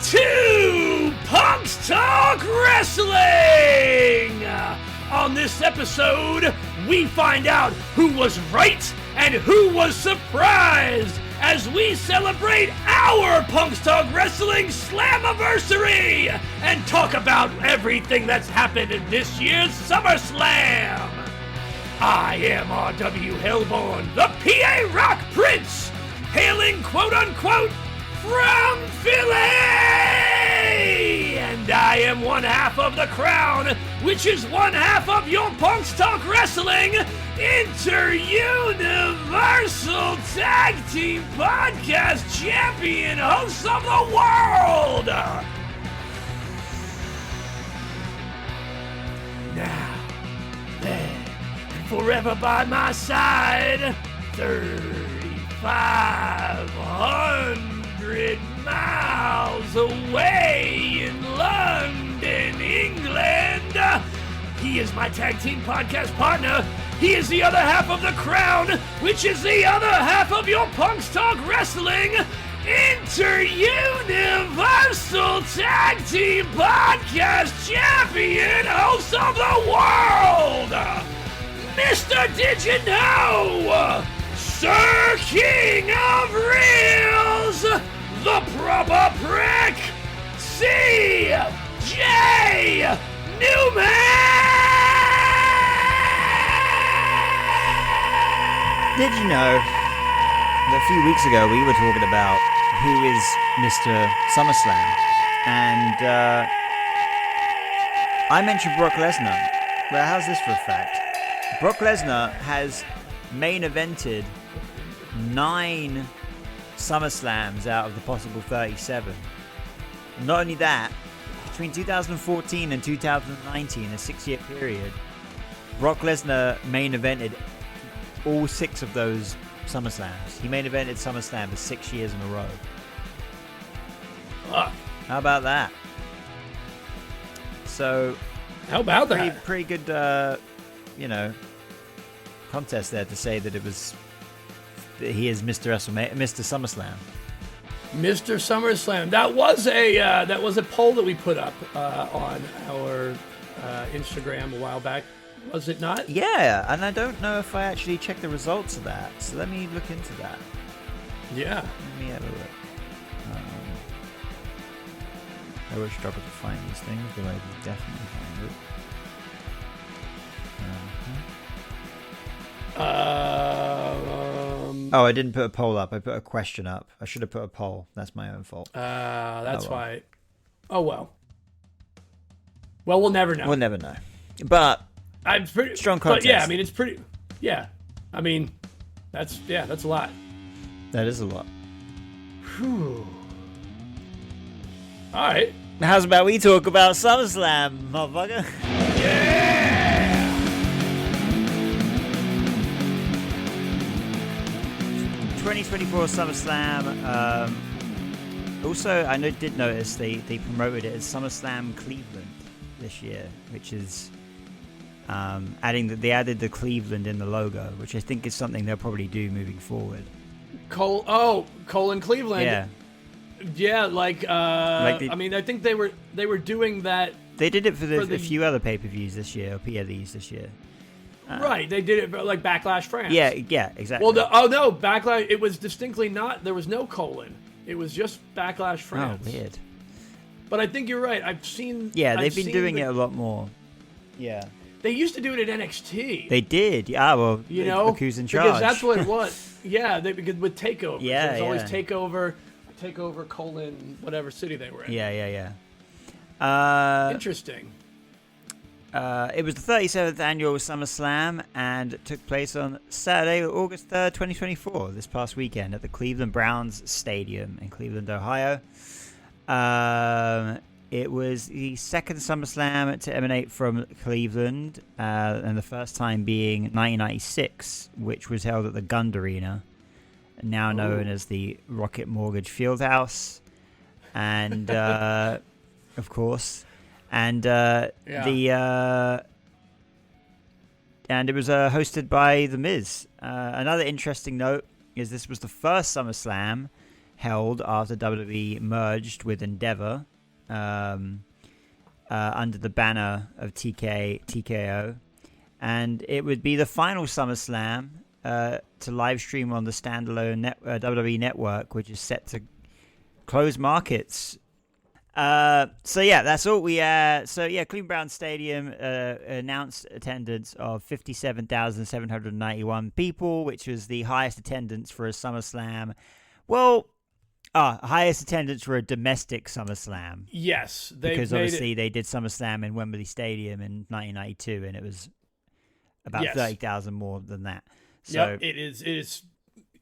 to Punk's Talk Wrestling! On this episode, we find out who was right and who was surprised as we celebrate our Punk's Talk Wrestling Slammiversary and talk about everything that's happened in this year's SummerSlam. I am R.W. Hellborn, the PA Rock Prince, hailing quote-unquote from Philly! And I am one half of the Crown, which is one half of your Punk's Talk Wrestling Inter-Universal Tag Team Podcast Champion hosts of the world! Now, then, forever by my side, 3,500 miles away in London, England. He is my tag team podcast partner. He is the other half of the Crown, which is the other half of your Punk's Talk Wrestling Inter-Universal Tag Team Podcast Champion host of the world, Mr. Did You Know? Sir King of Reels, the proper prick, C.J. Newman! Did you know that a few weeks ago we were talking about who is Mr. SummerSlam? And I mentioned Brock Lesnar. Well, how's this for a fact? Brock Lesnar has main evented 9 SummerSlams out of the possible 37. Not only that, between 2014 and 2019, a 6-year period, Brock Lesnar main evented all 6 of those SummerSlams. He main evented SummerSlam for 6 years in a row. How about that? So, how about that? Pretty good, contest there to say that he is Mr. SummerSlam. Mr. SummerSlam. That was a poll that we put up on our Instagram a while back. Was it not? Yeah, and I don't know if I actually checked the results of that. So let me look into that. Yeah. Let me have a look. I always struggle to find these things, but I will definitely find it. I didn't put a poll up. I put a question up. I should have put a poll. That's my own fault. That's why. Oh, well. Well, we'll never know. We'll never know. But I'm pretty strong contest. But yeah, I mean, it's pretty. Yeah, I mean, that's a lot. That is a lot. Whew. All right. How's about we talk about SummerSlam, motherfucker? Yeah. 2024 SummerSlam. Also, I did notice they promoted it as SummerSlam Cleveland this year, which is they added the Cleveland in the logo, which I think is something they'll probably do moving forward. Colin Cleveland. Yeah, I mean, I think they were doing that. They did it for a few other pay-per-views this year, or PLEs this year. Right, they did it for, like, Backlash France. Yeah, exactly. Well, no, Backlash, it was distinctly not, there was no colon. It was just Backlash France. Oh, weird. But I think you're right. I've seen... Yeah, they've been doing it a lot more. Yeah. They used to do it at NXT. They did. Yeah, well, you know, look who's in charge. Because that's what it was. Yeah, because with TakeOver. Yeah, it was always TakeOver, colon, whatever city they were in. Yeah. Interesting. It was the 37th annual SummerSlam, and it took place on Saturday, August 3rd, 2024, this past weekend at the Cleveland Browns Stadium in Cleveland, Ohio. It was the second SummerSlam to emanate from Cleveland, and the first time being 1996, which was held at the Gund Arena, now known as the Rocket Mortgage Fieldhouse. And, of course... And and it was hosted by The Miz. Another interesting note is this was the first SummerSlam held after WWE merged with Endeavor under the banner of TKO. And it would be the final SummerSlam to live stream on the standalone WWE network, which is set to close markets. So yeah, that's all we. Cleveland Brown Stadium announced attendance of 57,791 people, which was the highest attendance for a SummerSlam. Well, highest attendance for a domestic SummerSlam. Yes, because obviously they did SummerSlam in Wembley Stadium in 1992, and it was about 30,000 more than that. So yep, it is.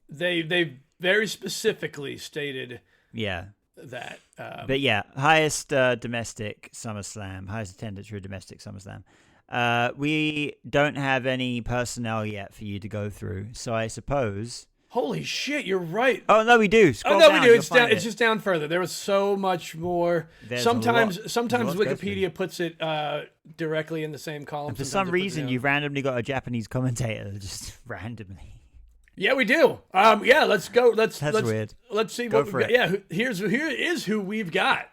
They very specifically stated. Yeah. That. But yeah, highest domestic SummerSlam, highest attendance for a domestic SummerSlam. We don't have any personnel yet for you to go through, so I suppose. Holy shit, you're right. Oh no, we do. Scroll down, we do. It's down. It's just down further. There was so much more. Sometimes Wikipedia puts it directly in the same column. And for some reason, you've randomly got a Japanese commentator, just randomly. Yeah, we do. Let's go. That's weird. Let's see what we've got. Yeah, here is who we've got.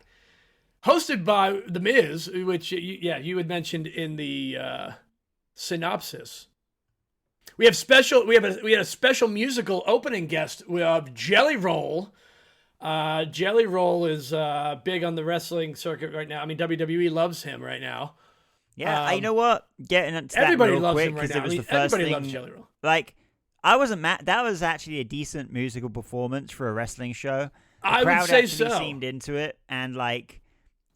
Hosted by The Miz, which you had mentioned in the synopsis. We had a special musical opening guest with Jelly Roll. Jelly Roll is big on the wrestling circuit right now. I mean, WWE loves him right now. Yeah, you know what? Getting into that everybody real loves quick him right now. It was the first everybody thing, loves Jelly Roll. Like, I wasn't mad. That was actually a decent musical performance for a wrestling show. The crowd say actually so. seemed into it, and like,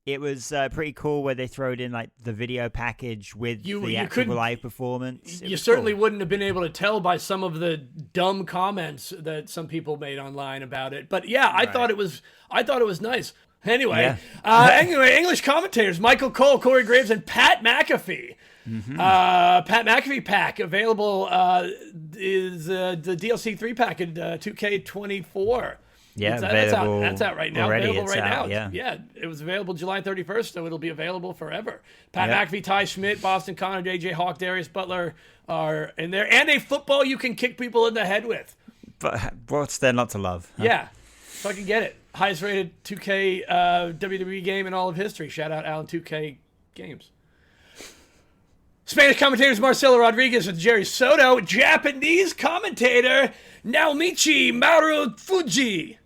it was pretty cool where they throwed in like the video package with the actual live performance. You certainly wouldn't have been able to tell by some of the dumb comments that some people made online about it. But yeah, I thought it was nice. Anyway, English commentators: Michael Cole, Corey Graves, and Pat McAfee. Mm-hmm. Pat McAfee pack available is the DLC 3-pack in 2K24. Yeah, that's out right now. Already available right out, now. Yeah, it was available July 31st, so it'll be available forever. Pat McAfee, Ty Schmidt, Boston Connor, JJ Hawk, Darius Butler are in there, and a football you can kick people in the head with. But what's there not to love? Huh? Yeah, fucking get it. Highest rated 2K WWE game in all of history. Shout out Alan 2K Games. Spanish commentators Marcelo Rodriguez and Jerry Soto. Japanese commentator Naomichi Marufuji.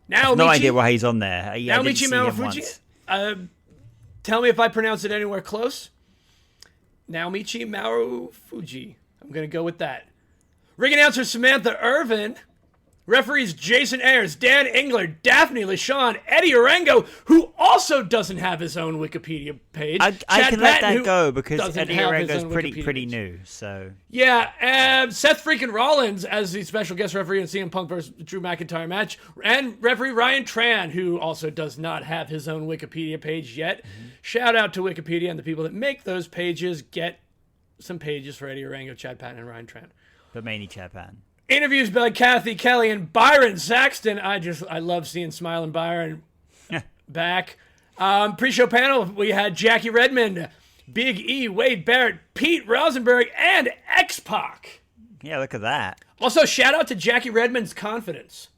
No idea why he's on there. Naomichi Marufuji. Tell me if I pronounce it anywhere close. Naomichi Marufuji. I'm going to go with that. Ring announcer Samantha Irvin. Referees Jason Ayers, Dan Engler, Daphne LeSean, Eddie Orengo, who also doesn't have his own Wikipedia page. I can let that go because Eddie Orengo is pretty new. So yeah, Seth freaking Rollins as the special guest referee in CM Punk versus Drew McIntyre match, and referee Ryan Tran, who also does not have his own Wikipedia page yet. Mm-hmm. Shout out to Wikipedia and the people that make those pages. Get some pages for Eddie Orengo, Chad Patton, and Ryan Tran. But mainly Chad Patton. Interviews by Kathy Kelly and Byron Saxton. I love seeing Smiling Byron back. Pre-show panel, we had Jackie Redmond, Big E, Wade Barrett, Pete Rosenberg, and X-Pac. Yeah, look at that. Also, shout out to Jackie Redmond's confidence.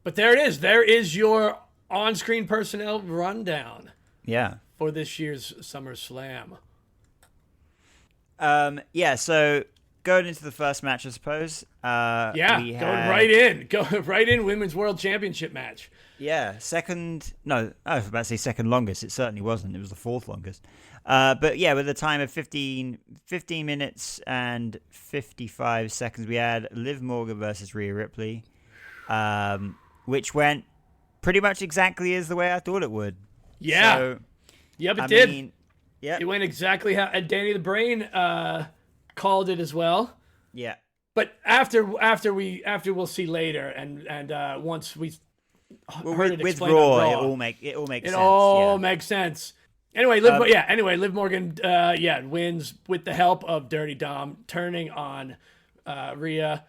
But there it is. There is your on-screen personnel rundown. Yeah. For this year's SummerSlam. So going into the first match, I suppose. Going right in. Women's World Championship match. Yeah, I was about to say second longest. It certainly wasn't. It was the fourth longest. But yeah, with a time of 15 minutes and 55 seconds, we had Liv Morgan versus Rhea Ripley, which went pretty much exactly as the way I thought it would. Yeah. So, it did. It went exactly how Danny the Brain called it as well. Yeah. But after we'll see later, and once we heard it with explained Raw, on Raw, it all makes sense. It all makes sense. Anyway, Liv Morgan wins with the help of Dirty Dom turning on Rhea.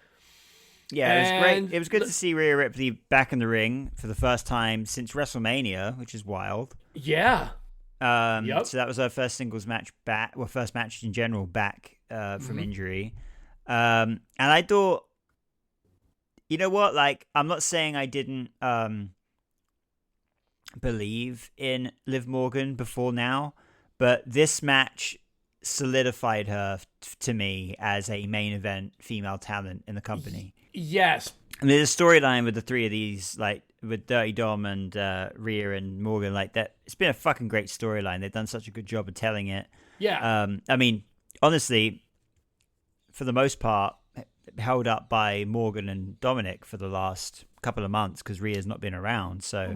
Yeah, it was great. It was good to see Rhea Ripley back in the ring for the first time since WrestleMania, which is wild. Yeah. So that was her first singles match back, first match in general back from injury. And I thought You know what? Like, I'm not saying I didn't believe in Liv Morgan before now, but this match solidified her to me as a main event female talent in the company. Yes. I mean, there's a storyline with the three of these, like with Dirty Dom and Rhea and Morgan, like that. It's been a fucking great storyline. They've done such a good job of telling it. Yeah. I mean, honestly, for the most part, held up by Morgan and Dominic for the last couple of months because Rhea's not been around. So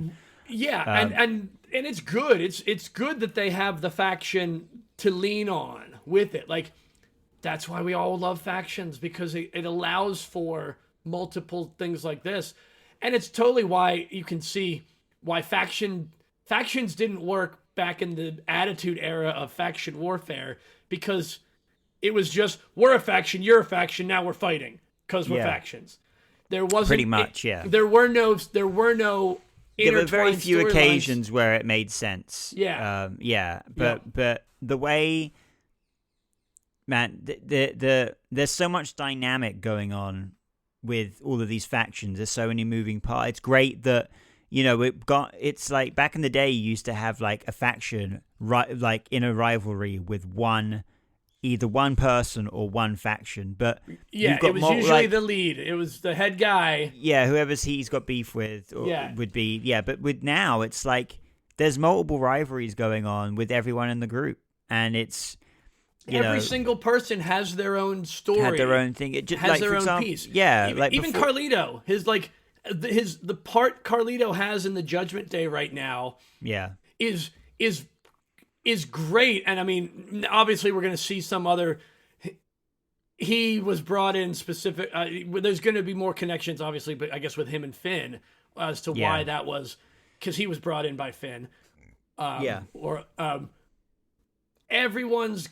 yeah, and it's good. It's good that they have the faction to lean on with it. Like, that's why we all love factions, because it allows for multiple things like this. And it's totally why you can see why factions didn't work back in the Attitude Era of faction warfare, because it was just, we're a faction, you're a faction, now we're fighting because we're factions. There wasn't pretty much, There were no there were very few occasions where it made sense. Yeah. But the way, man, there's so much dynamic going on with all of these factions. There's so many moving parts. It's great that, you know, it's like back in the day you used to have like a faction like in a rivalry with either one person or one faction, but it was usually the lead. It was the head guy. Yeah, whoever's he's got beef with would be. Yeah, but with now, it's like there's multiple rivalries going on with everyone in the group, and it's every single person has their own story, had their own thing. It just, has like, their for own example, piece. Yeah, even Carlito, the part Carlito has in the Judgment Day right now. Yeah, is great. And I mean, obviously we're going to see some other, he was brought in specific, there's going to be more connections obviously, but I guess with him and Finn as to why that was, because he was brought in by Finn. Everyone's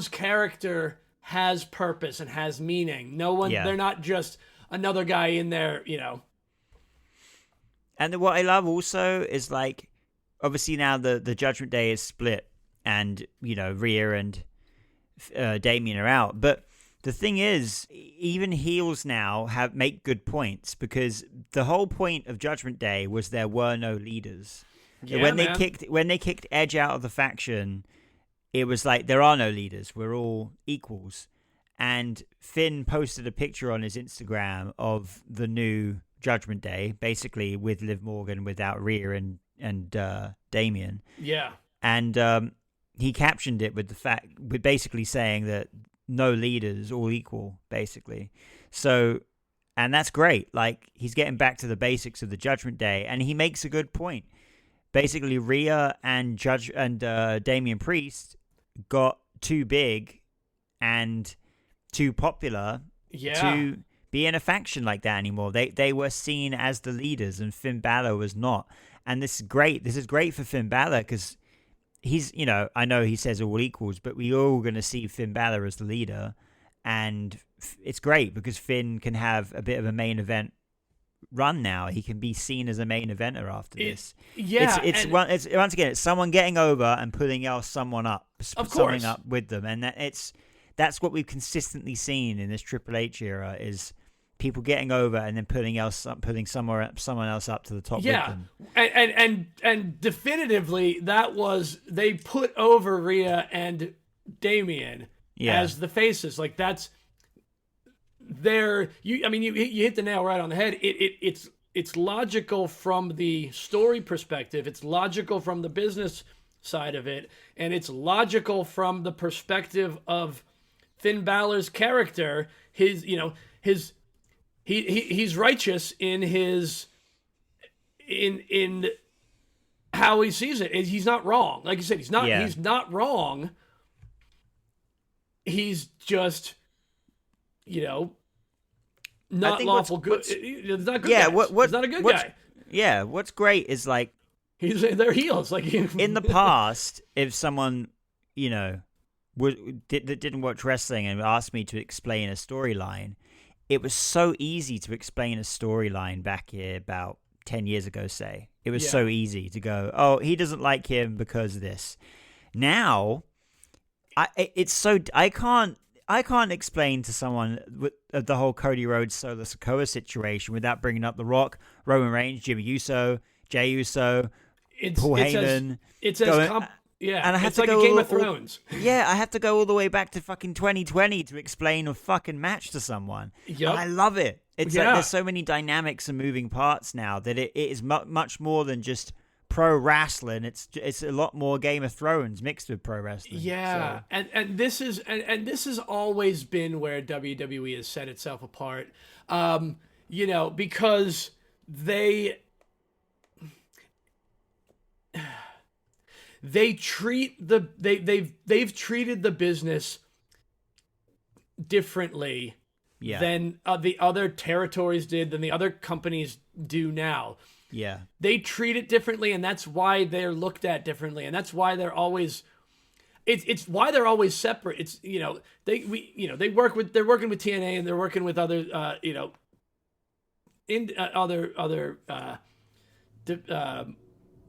character has purpose and has meaning. No one, they're not just another guy in there, you know. And what I love also is, like, obviously now the Judgment Day is split, and, you know, Rhea and Damien are out. But the thing is, even heels now make good points, because the whole point of Judgment Day was there were no leaders. Yeah, when they kicked Edge out of the faction, it was like, there are no leaders. We're all equals. And Finn posted a picture on his Instagram of the new Judgment Day, basically with Liv Morgan without Rhea and Damien. Yeah. And he captioned it with basically saying that no leaders, all equal, basically. So, and that's great. Like, he's getting back to the basics of the Judgment Day, and he makes a good point. Basically, Rhea and Damian Priest got too big and too popular to be in a faction like that anymore. They were seen as the leaders, and Finn Balor was not. And this is great. This is great for Finn Balor, because he's, you know, I know he says all equals, but we're all going to see Finn Balor as the leader. And it's great because Finn can have a bit of a main event run now. He can be seen as a main eventer after this. It's once again, it's someone getting over and putting someone up, someone up with them. And that's what we've consistently seen in this Triple H era, is people getting over and then putting someone else up to the top with them. And definitively they put over Rhea and Damien as the faces. Like, that's you hit the nail right on the head. It's logical from the story perspective. It's logical from the business side of it, and it's logical from the perspective of Finn Balor's character. He's righteous in how he sees it. He's not wrong. Like you said, he's not wrong. He's just, not lawful good. It's not good. Yeah, he's not a good guy. Yeah, what's great is, like, they're heels. Like, in the past, if someone, that didn't watch wrestling and asked me to explain a storyline, it was so easy to explain a storyline back here about 10 years ago, say. It was so easy to go, oh, he doesn't like him because of this. Now, I I can't explain to someone with the whole Cody Rhodes Solo Sikoa situation without bringing up The Rock, Roman Reigns, Jimmy Uso, Jey Uso, Paul Heyman. And I have to like go a Game of Thrones. I have to go all the way back to fucking 2020 to explain a fucking match to someone. Yep. I love it. It's like there's so many dynamics and moving parts now that it is much more than just pro wrestling. It's a lot more Game of Thrones mixed with pro wrestling. Yeah, so. and this has always been where WWE has set itself apart. Because they've treated the business differently than the other territories did, than the other companies do now. Yeah. They treat it differently, and that's why they're looked at differently, and that's why they're always it's why they're always separate. It's they're working with TNA, and they're working with other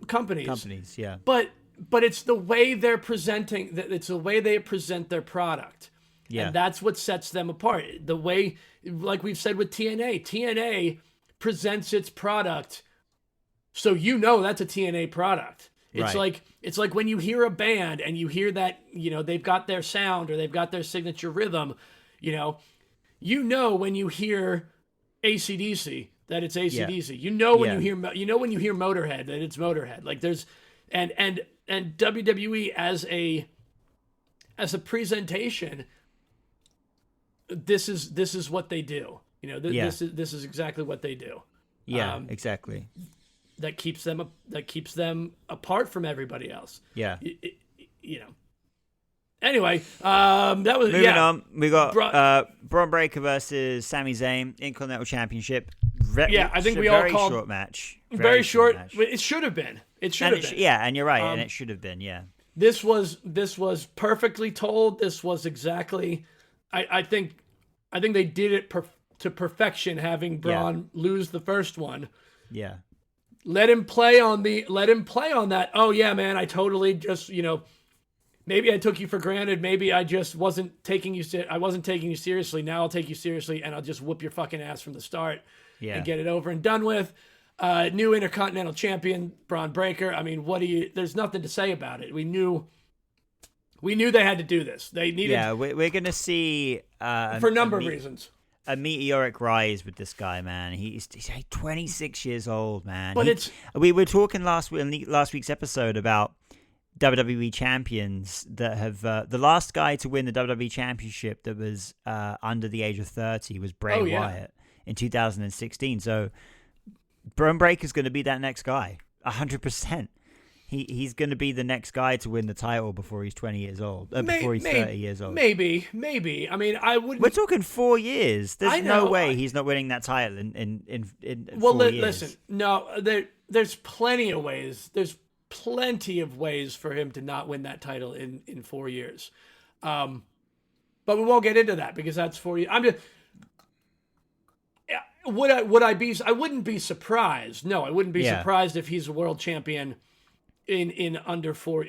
companies. Companies, yeah. But it's the way they're presenting. It's the way they present their product. Yeah. And that's what sets them apart. The way, like we've said with TNA presents its product, so that's a TNA product. It's right. It's like when you hear a band and you hear that they've got their sound or they've got their signature rhythm. When you hear AC/DC that it's AC/DC. Yeah. When you hear Motorhead that it's Motorhead. Like there's and WWE as a presentation. This is what they do. This is exactly what they do. Yeah, exactly. That keeps them apart from everybody else. Yeah. Anyway, that was moving on. We got Braun Breaker versus Sami Zayn Intercontinental Championship. I think we all called short match. Very short. It should have been. Yeah, and you're right, and it should have been. Yeah. This was perfectly told. This was exactly. I think they did it to perfection, having Braun lose the first one. Yeah. Let him play on that. Oh yeah, man, I totally just, maybe I took you for granted. Maybe I just wasn't taking you seriously. Now I'll take you seriously and I'll just whoop your fucking ass from the start and get it over and done with. New Intercontinental Champion, Braun Breaker. I mean, there's nothing to say about it. We knew they had to do this. They needed. Yeah, we're gonna see for a number of reasons. A meteoric rise with this guy, man. He's 26 years old, man. But we were talking last week's episode about WWE champions that have the last guy to win the WWE championship that was under the age of 30 was Bray Wyatt in 2016. So Braun Breaker's going to be that next guy, 100%. He's going to be the next guy to win the title before he's 20 years old. Before he's 30 years old. Maybe. I mean, I wouldn't. We're talking 4 years. There's no way he's not winning that title in 4 years. Listen. No, there's plenty of ways. There's plenty of ways for him to not win that title in 4 years. But we won't get into that because that's 4 years. I'm just. Would I be? I wouldn't be surprised. No, I wouldn't be surprised if he's a world champion in under 4,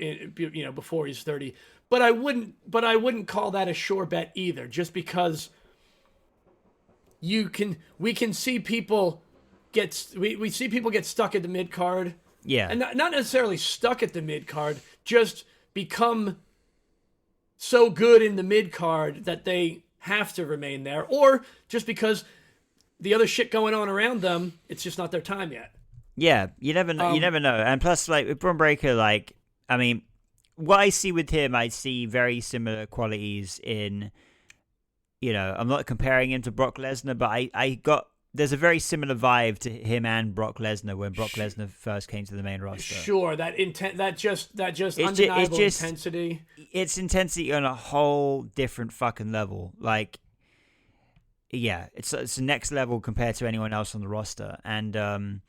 before he's 30. But I wouldn't call that a sure bet either, just because we can see people get stuck at the mid card. Yeah. And not necessarily stuck at the mid card, just become so good in the mid card that they have to remain there, or just because the other shit going on around them, it's just not their time yet. Yeah, you never know. And plus, like with Braun Breaker, what I see with him, I see very similar qualities in. I'm not comparing him to Brock Lesnar, but there's a very similar vibe to him and Brock Lesnar when Brock Lesnar first came to the main roster. Sure, that undeniable intensity. It's intensity on a whole different fucking level. Like, yeah, it's a next level compared to anyone else on the roster, and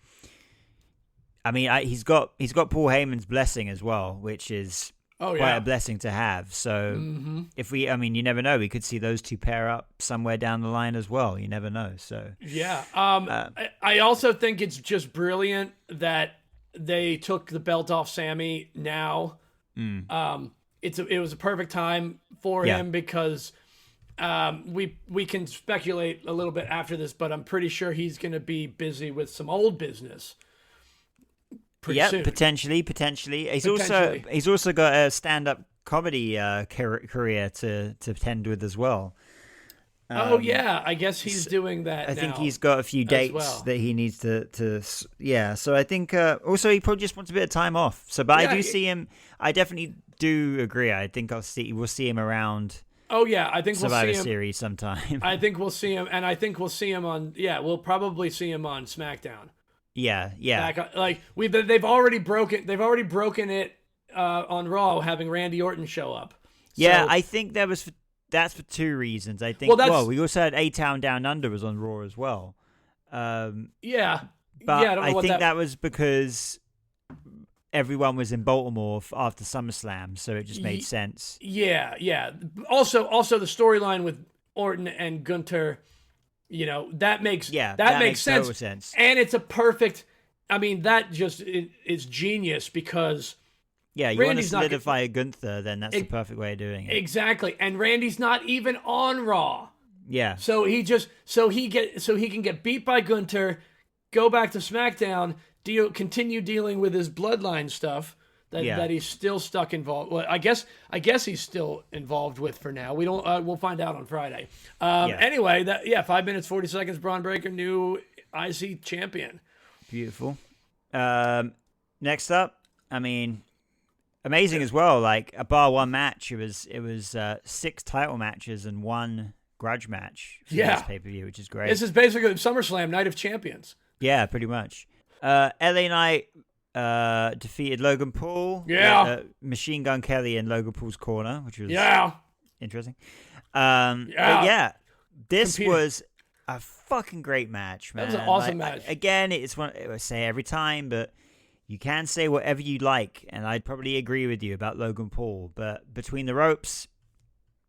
I mean, he's got Paul Heyman's blessing as well, which is quite a blessing to have. So you never know. We could see those two pair up somewhere down the line as well. You never know. So yeah, I also think it's just brilliant that they took the belt off Sammy now. It was a perfect time for him because We can speculate a little bit after this, but I'm pretty sure he's going to be busy with some old business. Soon. Potentially. He's also got a stand-up comedy career to tend with as well. I guess he's doing that. I think he's got a few dates that he needs to. So I think also he probably just wants a bit of time off. So, but I do see him. I definitely do agree. I think we'll see him around. Oh yeah, I think Survivor we'll see him. Series sometime. I think we'll see him, and I think we'll see him on. Yeah, we'll probably see him on SmackDown. Yeah. They've already broken it on Raw, having Randy Orton show up. Yeah, I think that's for two reasons. I think. Well, we also had A-Town Down Under was on Raw as well. But I think that was because everyone was in Baltimore after SummerSlam, so it just made sense. Yeah. Also the storyline with Orton and Gunther, that makes sense. Total sense. And it's a perfect. I mean, that just is genius because. Yeah, you want to solidify a Gunther, then that's the perfect way of doing it. Exactly, and Randy's not even on Raw. Yeah. So he can get beat by Gunther, go back to SmackDown, continue dealing with his bloodline stuff that he's still stuck involved. Well, I guess he's still involved with for now. We don't. We'll find out on Friday. Anyway, 5 minutes 40 seconds. Braun Breaker, new IC champion. Beautiful. Next up, amazing as well. Like a bar one match, it was 6 title matches and 1 grudge match for this pay-per-view, which is great. This is basically SummerSlam Night of Champions. Yeah, pretty much. LA Knight defeated Logan Paul. Yeah. Machine Gun Kelly in Logan Paul's corner, which was interesting. But this was a fucking great match, man. That was an awesome match. Again, it's one I say every time, but you can say whatever you like, and I'd probably agree with you about Logan Paul, but between the ropes,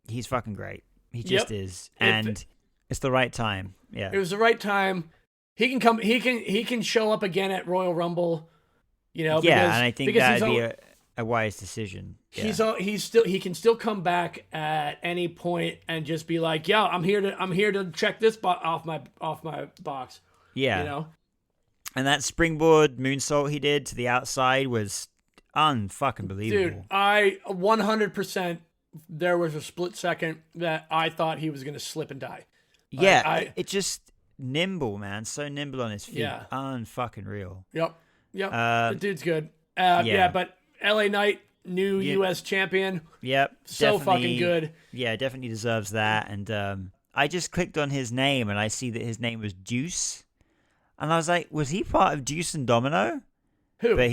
he's fucking great. He just is, and it's the right time. Yeah, it was the right time. He can come. He can show up again at Royal Rumble. And I think that'd be a wise decision. Yeah. He can still come back at any point and just be like, yeah, I'm here to check this off my box. Yeah, And that springboard moonsault he did to the outside was unfucking believable. Dude, I 100%. There was a split second that I thought he was going to slip and die. Yeah, it just nimble, man. So nimble on his feet. Yeah. Unfucking real. Yep. The dude's good. But LA Knight, new U.S. champion. Yep. So fucking good. Yeah, definitely deserves that. And I just clicked on his name and I see that his name was Deuce. And I was like, was he part of Deuce and Domino? Who? But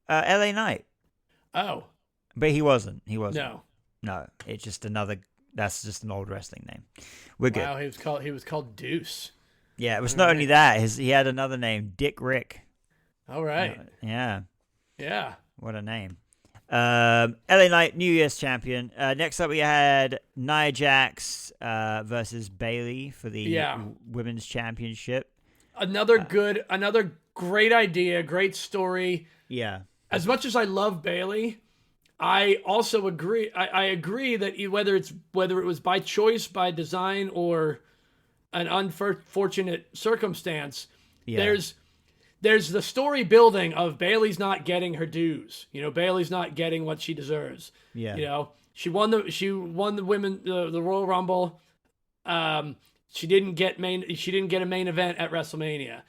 LA Knight. Oh. But he wasn't. No. It's just that's just an old wrestling name. We're good. Wow, he was called Deuce. Yeah, it was not only that, he had another name, Dick Rick. All right. Yeah. Yeah. What a name. LA Knight, New Year's champion. Next up, we had Nia Jax versus Bayley for the women's championship. Another great idea, great story. Yeah. As much as I love Bayley, I also agree. I agree that whether it was by choice, by design, or an unfortunate circumstance, there's the story building of Bayley's not getting her dues. Bayley's not getting what she deserves. Yeah. She won the women the Royal Rumble. She didn't get a main event at WrestleMania.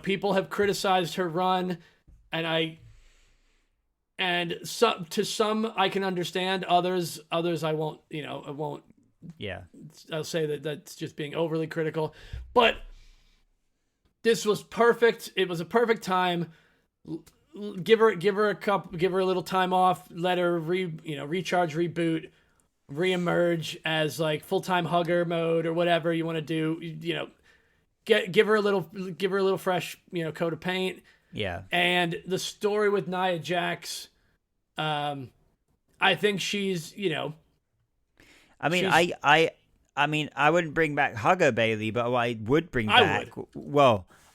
People have criticized her run, and to some I can understand. Others I won't. I won't. Yeah. I'll say that's just being overly critical, but this was perfect. It was a perfect time. Give her a little time off. Let her recharge, reboot, reemerge as like full-time hugger mode or whatever you want to do. Give her a little fresh coat of paint. Yeah. And the story with Nia Jax, I think she's I wouldn't bring back Hugger Bayley, but I would bring back.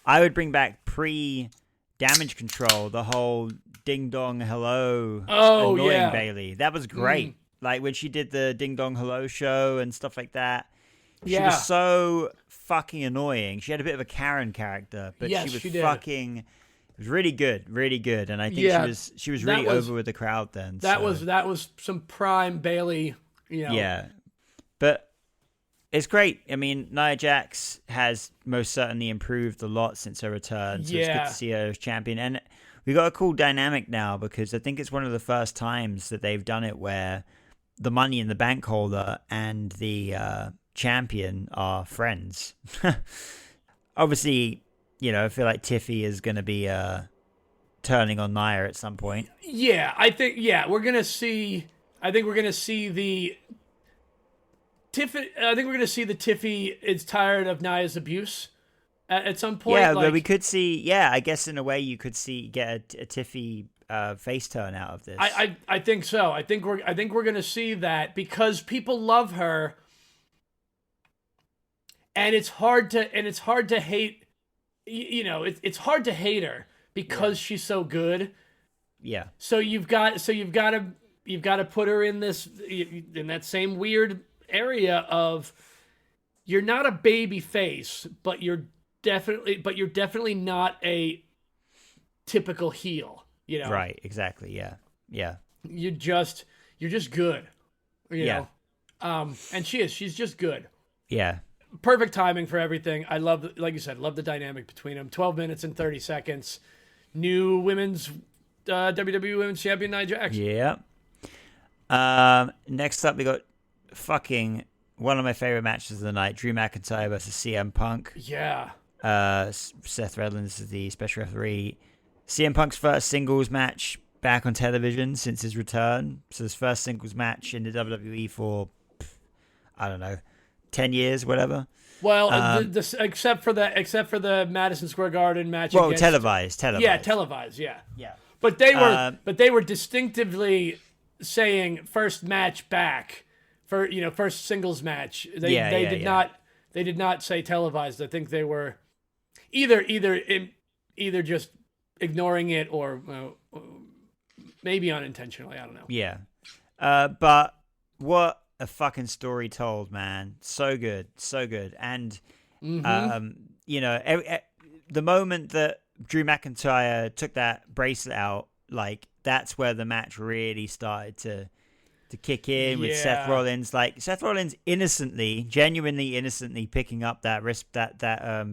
I would bring back pre-Damage Control, the whole ding dong hello annoying Bayley. That was great. Like when she did the Ding Dong Hello show and stuff like that. She Yeah. was so fucking annoying. She had a bit of a Karen character, but Yes, she she was did. fucking. It was really good, really good, and I think she was really over with the crowd then. That was some prime Bailey, Yeah, but it's great. I mean, Nia Jax has most certainly improved a lot since her return, so it's good to see her as champion. And we got a cool dynamic now because I think it's one of the first times that they've done it where the Money in the Bank holder and the champion are friends. Obviously, I feel like Tiffy is going to be turning on Nia at some point. Yeah, I think we're gonna see. I think we're gonna see the Tiffy. I think we're gonna see the Tiffy is tired of Nia's abuse at some point. Yeah, but we could see. Yeah, I guess in a way you could get a Tiffy face turn out of this. I think so. I think we're gonna see that because people love her, and it's hard to hate. It's hard to hate her because she's so good. Yeah. So you've got to put her in that same weird area of you're not a baby face, but you're definitely not a typical heel. Right. Exactly. Yeah. Yeah. You're just good. You know. And she's just good. Yeah. Perfect timing for everything. I love, like you said, love the dynamic between them. 12 minutes and 30 seconds. New women's WWE Women's Champion Nia Jax. Yeah. Next up, we got fucking one of my favorite matches of the night: Drew McIntyre versus CM Punk. Yeah. Seth Rollins is the special referee. CM Punk's first singles match back on television since his return. So his first singles match in the WWE for, I don't know, 10 years, whatever. Well, except for the Madison Square Garden match. Well, televised. Yeah, televised. Yeah. Yeah. But they were distinctively saying first match back for first singles match. They did not say televised. I think they were either just ignoring it or maybe unintentionally. I don't know. Yeah. But what a fucking story told, man. So good. And, the moment that Drew McIntyre took that bracelet out, like, that's where the match really started to kick in with Seth Rollins. Like, Seth Rollins genuinely innocently picking up that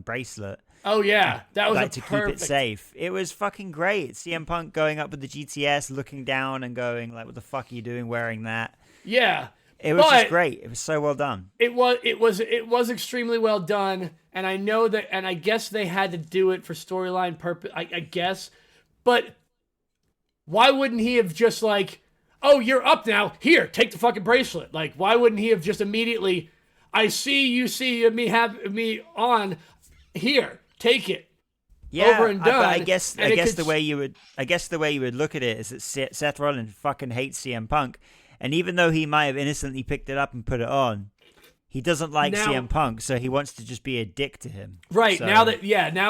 bracelet. Oh, yeah. That was to keep it safe. It was fucking great. CM Punk going up with the GTS, looking down and going, like, what the fuck are you doing wearing that? Yeah. It was just great. It was so well done. It was extremely well done, and I know that, and I guess they had to do it for storyline purpose. I guess, but why wouldn't he have just like, oh, you're up now. Here, take the fucking bracelet. Like, why wouldn't he have just immediately? I see you see me have me on. Here, take it. Yeah, over and done. I guess the way you would look at it is that Seth Rollins fucking hates CM Punk. And even though he might have innocently picked it up and put it on, he doesn't like CM Punk, so he wants to just be a dick to him. Right. So, now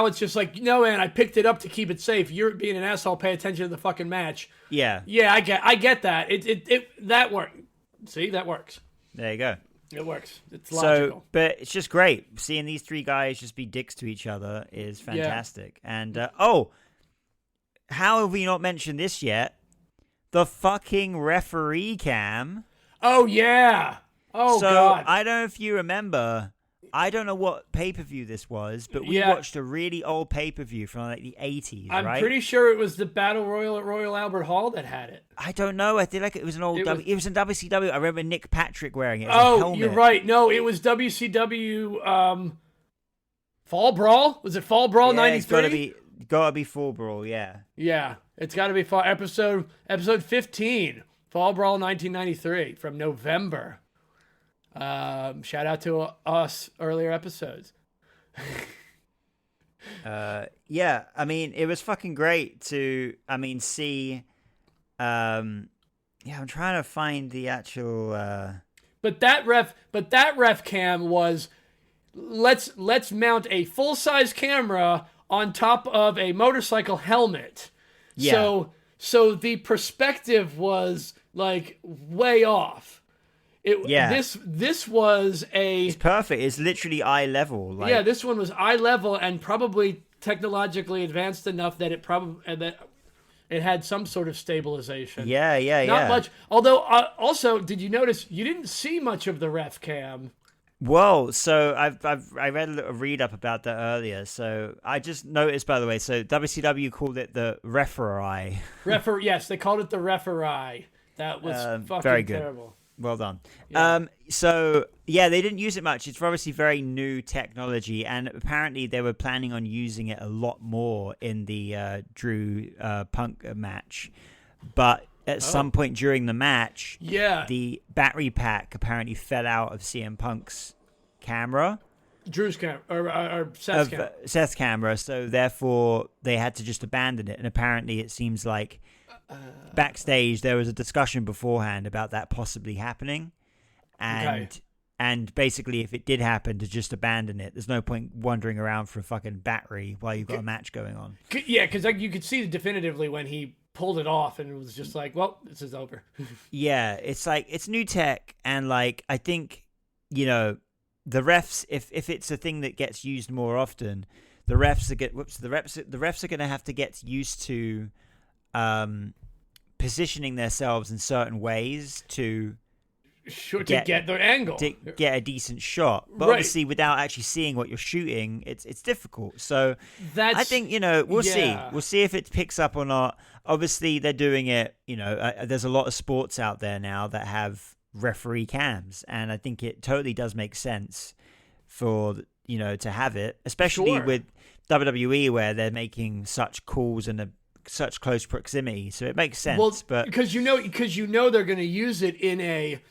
it's just like, no, man, I picked it up to keep it safe. You're being an asshole. Pay attention to the fucking match. Yeah. Yeah, I get that. That works. See, that works. There you go. It works. It's logical. But it's just great. Seeing these three guys just be dicks to each other is fantastic. Yeah. And, how have we not mentioned this yet? The fucking referee cam. Oh, yeah. Oh, God. I don't know if you remember. I don't know what pay-per-view this was, but we watched a really old pay-per-view from like the 80s, right? I'm pretty sure it was the Battle Royal at Royal Albert Hall that had it. I don't know. I feel like it was an old... It was in WCW. I remember Nick Patrick wearing it. Oh, you're right. No, it was WCW Fall Brawl? Was it Fall Brawl 93? It's gotta be Fall Brawl, yeah. Yeah. It's got to be episode 15, Fall Brawl 1993 from November. Shout out to us earlier episodes. Yeah, I mean, it was fucking great to, see. I'm trying to find the actual. But that ref cam was, let's mount a full size camera on top of a motorcycle helmet. Yeah. So the perspective was like way off. This was It's perfect. It's literally eye level. Like, this one was eye level and probably technologically advanced enough that it had some sort of stabilization. Not much. Although, also, did you notice you didn't see much of the ref cam? Well, so I read a little read up about that earlier. So I just noticed, by the way, so WCW called it the referee. Yes, they called it the referee. That was fucking very good. terrible. Well done. Yeah. So yeah, they didn't use it much. It's obviously very new technology, and apparently they were planning on using it a lot more in the Drew Punk match. But at some point during the match, the battery pack apparently fell out of CM Punk's camera. Drew's camera, or Seth's camera. Seth's camera, so therefore they had to just abandon it. And apparently it seems like backstage there was a discussion beforehand about that possibly happening. And basically if it did happen, to just abandon it. There's no point wandering around for a fucking battery while you've got a match going on. Yeah, because you could see definitively when he pulled it off and it was just like, well, this is over. Yeah, it's like, it's new tech, and like I think, you know, the refs, if it's a thing that gets used more often, the refs are going to have to get used to positioning themselves in certain ways to get their angle, to get a decent shot. But obviously without actually seeing what you're shooting, it's difficult. So I think, you know, we'll see if it picks up or not. Obviously they're doing it, you know, there's a lot of sports out there now that have referee cams, and I think it totally does make sense for, you know, to have it, especially with WWE where they're making such calls in such close proximity, so it makes sense. Well, but because you know they're going to use it in a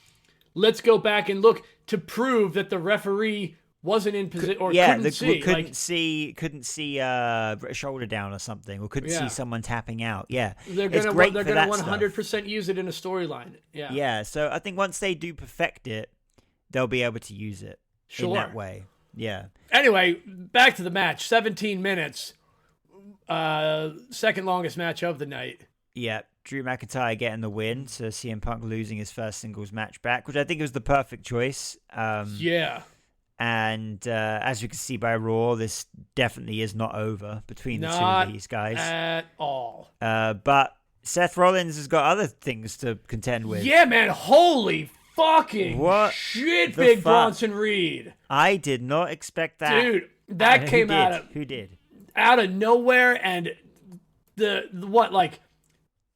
let's go back and look to prove that the referee wasn't in position or couldn't see a shoulder down or something, or couldn't see someone tapping out. Yeah, they're going to 100% use it in a storyline. Yeah. So I think once they do perfect it, they'll be able to use it in that way. Yeah. Anyway, back to the match. 17 minutes. Second longest match of the night. Yeah. Drew McIntyre getting the win, so CM Punk losing his first singles match back, which I think was the perfect choice. And as you can see by Raw, this definitely is not over between the two of these guys. At all. But Seth Rollins has got other things to contend with. Yeah, man. Holy fucking shit, Big Bronson Reed. I did not expect that. Dude, that came Who did? Out of nowhere, and like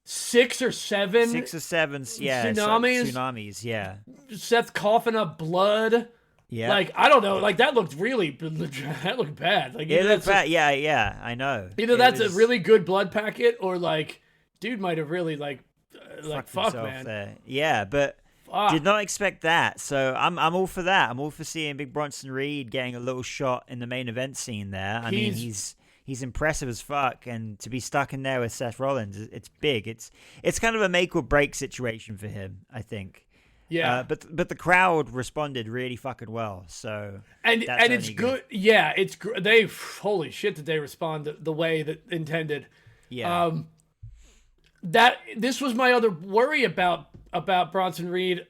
6 or 7? 6 or 7, yeah. Tsunamis, yeah. Seth coughing up blood. Yeah. Like, I don't know. Like, that looked bad. Like, it looked bad. Yeah, I know. Either that's a really good blood packet, or, like, dude might have really, fuck, man. There. Yeah, but did not expect that. So I'm all for that. I'm all for seeing Big Bronson Reed getting a little shot in the main event scene there. I mean, he's impressive as fuck, and to be stuck in there with Seth Rollins, it's big. It's kind of a make or break situation for him, I think. Yeah, but the crowd responded really fucking well. So and it's good. Yeah, they holy shit did they respond the way that intended. Yeah. That this was my other worry about Bronson Reed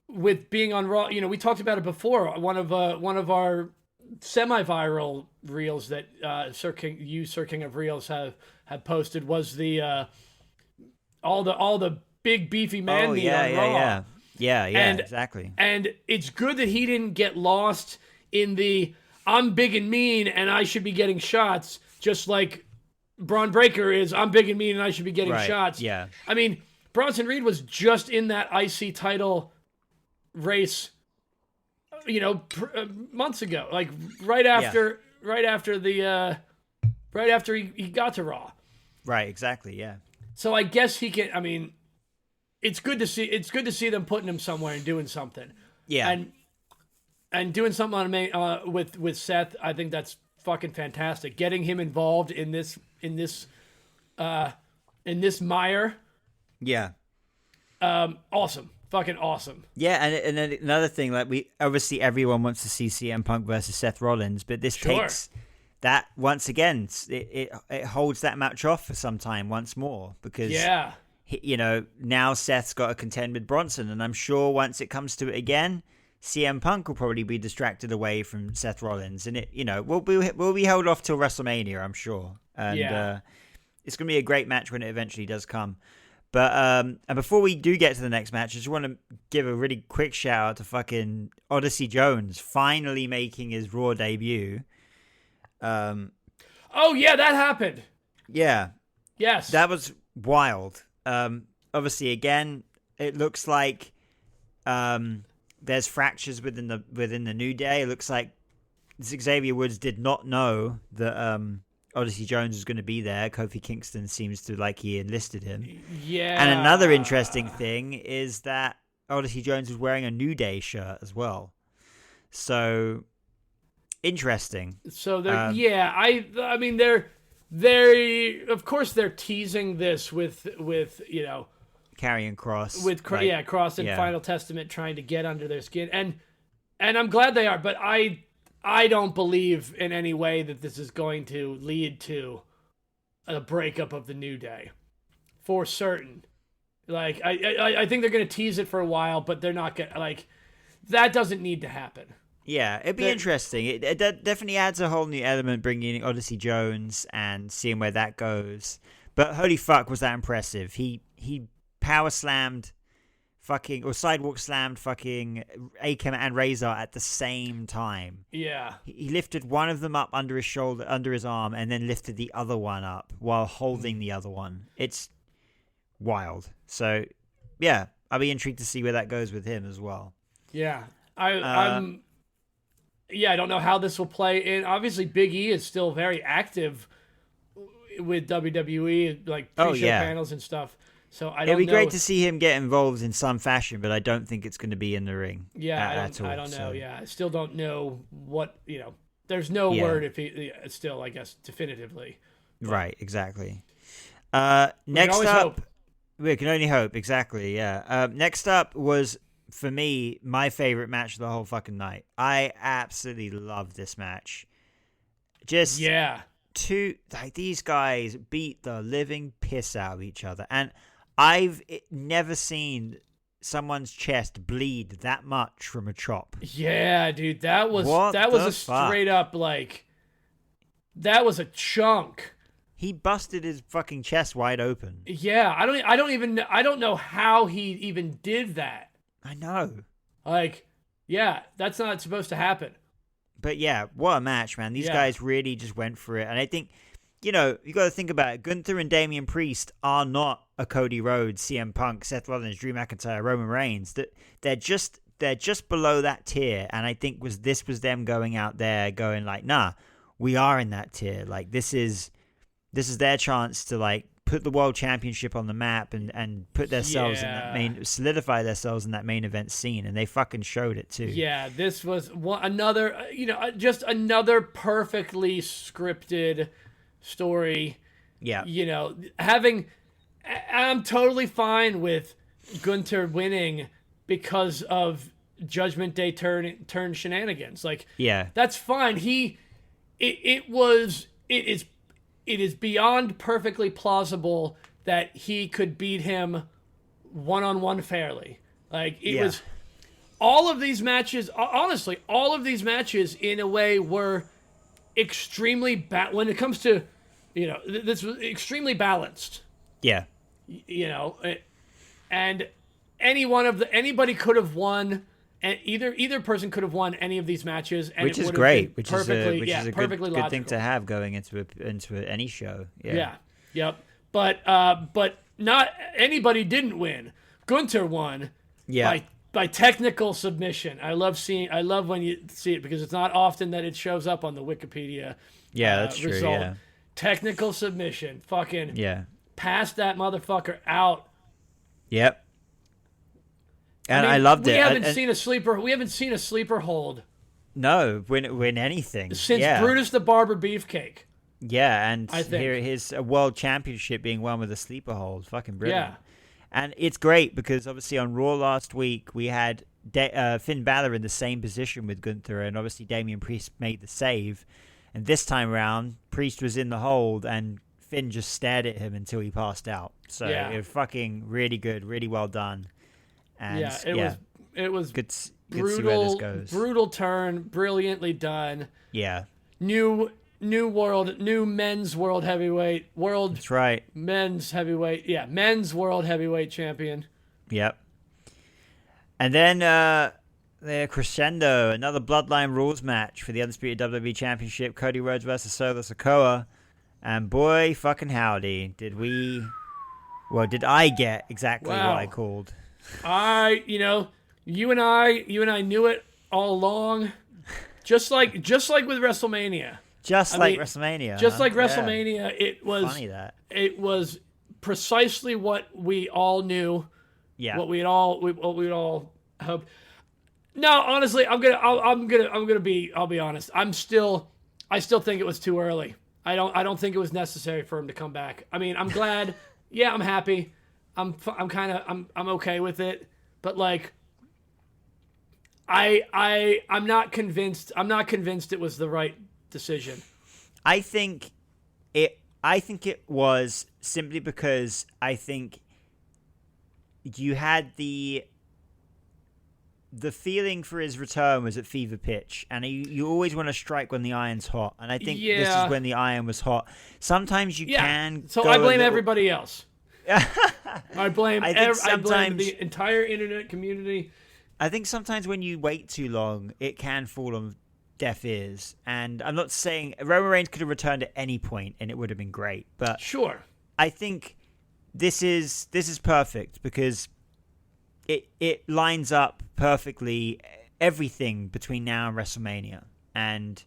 with being on Raw. You know, we talked about it before. One of our semi-viral reels that Sir King of Reels have posted was the all the big beefy man meat on Raw. Yeah, exactly. And it's good that he didn't get lost in the I'm big and mean and I should be getting shots, just like Braun Breaker is I'm big and mean and I should be getting shots. Yeah. I mean, Bronson Reed was just in that IC title race, you know, months ago, like right after he got to Raw. Right, exactly, yeah. So I guess he can. I mean, it's good to see them putting him somewhere and doing something. Yeah, and doing something on with Seth. I think that's fucking fantastic. Getting him involved in this mire. Yeah. Awesome. Fucking awesome. Yeah, and then another thing, like obviously everyone wants to see CM Punk versus Seth Rollins, but this takes that once again. It holds that match off for some time once more because now Seth's got to contend with Bronson, and I'm sure once it comes to it again, CM Punk will probably be distracted away from Seth Rollins, and we'll be held off till WrestleMania, I'm sure, and it's going to be a great match when it eventually does come. But and before we do get to the next match, I just want to give a really quick shout out to fucking Odyssey Jones finally making his Raw debut. Oh yeah, that happened. Yeah. Yes. That was wild. Obviously, again, it looks like there's fractures within the New Day. It looks like Xavier Woods did not know that Odyssey Jones was going to be there. Kofi Kingston seems to like he enlisted him. Yeah. And another interesting thing is that Odyssey Jones was wearing a New Day shirt as well. So interesting. So I mean they of course they're teasing this with Karrion Kross with Kross and Final Testament trying to get under their skin, and I'm glad they are, but I don't believe in any way that this is going to lead to a breakup of the New Day, for certain. Like I think they're going to tease it for a while, but they're not going that doesn't need to happen. Yeah, it'd be interesting. It definitely adds a whole new element, bringing in Odyssey Jones and seeing where that goes. But holy fuck, was that impressive? He power slammed sidewalk slammed fucking Akam and Razor at the same time. Yeah. He lifted one of them up under his shoulder, under his arm, and then lifted the other one up while holding the other one. It's wild. So, yeah, I'll be intrigued to see where that goes with him as well. Yeah. I don't know how this will play in. Obviously, Big E is still very active with WWE, like pre-show panels and stuff. So I don't know. It'd be great to see him get involved in some fashion, but I don't think it's going to be in the ring. Yeah, I don't know. Yeah, I still don't know what There's no word if he still, I guess, definitively. But, right, exactly. Next up, we can only hope. Exactly. Yeah. Next up was, for me, my favorite match of the whole fucking night. I absolutely love this match. Just these guys beat the living piss out of each other, and I've never seen someone's chest bleed that much from a chop. Yeah, dude, that was a straight up that was a chunk. He busted his fucking chest wide open. Yeah, I don't know how he even did that. I know. That's not supposed to happen. But yeah, what a match, man. These guys really just went for it. And I think, you got to think about it. Gunther and Damian Priest are not a Cody Rhodes, CM Punk, Seth Rollins, Drew McIntyre, Roman Reigns. They're just below that tier. And I think this was them going out there going nah, we are in that tier. This is their chance to put the world championship on the map and put themselves in that solidify themselves in that main event scene, and they fucking showed it too. Yeah, this was another perfectly scripted story. Yeah. I'm totally fine with Gunther winning because of Judgment Day turn shenanigans. That's fine. It is beyond perfectly plausible that he could beat him one-on-one fairly. Was all of these matches, honestly, all of these matches in a way were extremely when it comes to, this was extremely balanced. Yeah. And anybody could have won, and either person could have won any of these matches, and which is great, which is a good thing to have going into any show. Yeah. Yep. But not anybody didn't win. Gunther won. Yeah. By technical submission. I love when you see it, because it's not often that it shows up on the Wikipedia. Yeah, that's true. Result. Yeah. Technical submission. Fucking pass that motherfucker out. Yep. And I loved it. We haven't seen a sleeper hold. No, win anything since Brutus the Barber Beefcake. Yeah, and here his world championship being won with a sleeper hold. Fucking brilliant. Yeah. And it's great because obviously on Raw last week we had Finn Balor in the same position with Gunther, and obviously Damian Priest made the save. And this time around, Priest was in the hold and Finn just stared at him until he passed out. So it was fucking really good, really well done. And it was good to brutal, see where this goes. Brutal turn, brilliantly done. Yeah. New men's world heavyweight, That's right. men's heavyweight, men's world heavyweight champion. Yep. And then the crescendo, another Bloodline Rules match for the Undisputed WWE Championship, Cody Rhodes versus Solo Sikoa. And boy fucking howdy, did I get exactly what I called. You and I knew it all along. Just like with WrestleMania. Just like WrestleMania. It was funny that. It was precisely what we all knew. Yeah. What we'd all hoped. No, honestly, I'll be honest. I still think it was too early. I don't think it was necessary for him to come back. I mean, I'm glad. Yeah, I'm happy. I'm okay with it. But like, I'm not convinced. I'm not convinced it was the right decision. I think it was simply because I think you had the feeling for his return was at fever pitch, and you always want to strike when the iron's hot, and I think this is when the iron was hot. Sometimes you can. So I blame everybody else. I blame the entire internet community. I think sometimes when you wait too long, it can fall on deaf ears. And I'm not saying Roman Reigns could have returned at any point and it would have been great, but sure, I think this is perfect because it lines up perfectly everything between now and WrestleMania. And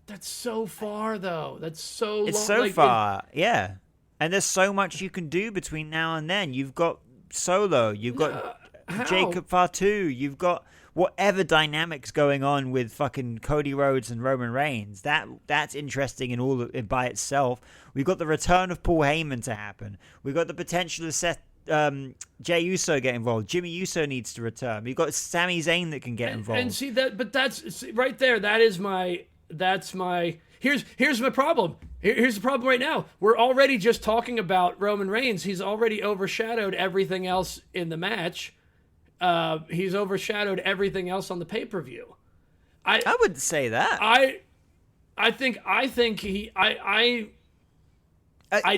that's so far though. That's so it's long. so far, yeah. And there's so much you can do between now and then. You've got Solo, you've got Jacob Fatu, you've got whatever dynamics going on with fucking Cody Rhodes and Roman Reigns. That's interesting in all by itself. We've got the return of Paul Heyman to happen. We've got the potential of Jey Uso get involved. Jimmy Uso needs to return. We've got Sami Zayn that can get involved. And see that, but that's right there. That's my. Here's my problem. Here's the problem right now. We're already just talking about Roman Reigns. He's already overshadowed everything else in the match. He's overshadowed everything else on the pay-per-view. I wouldn't say that. I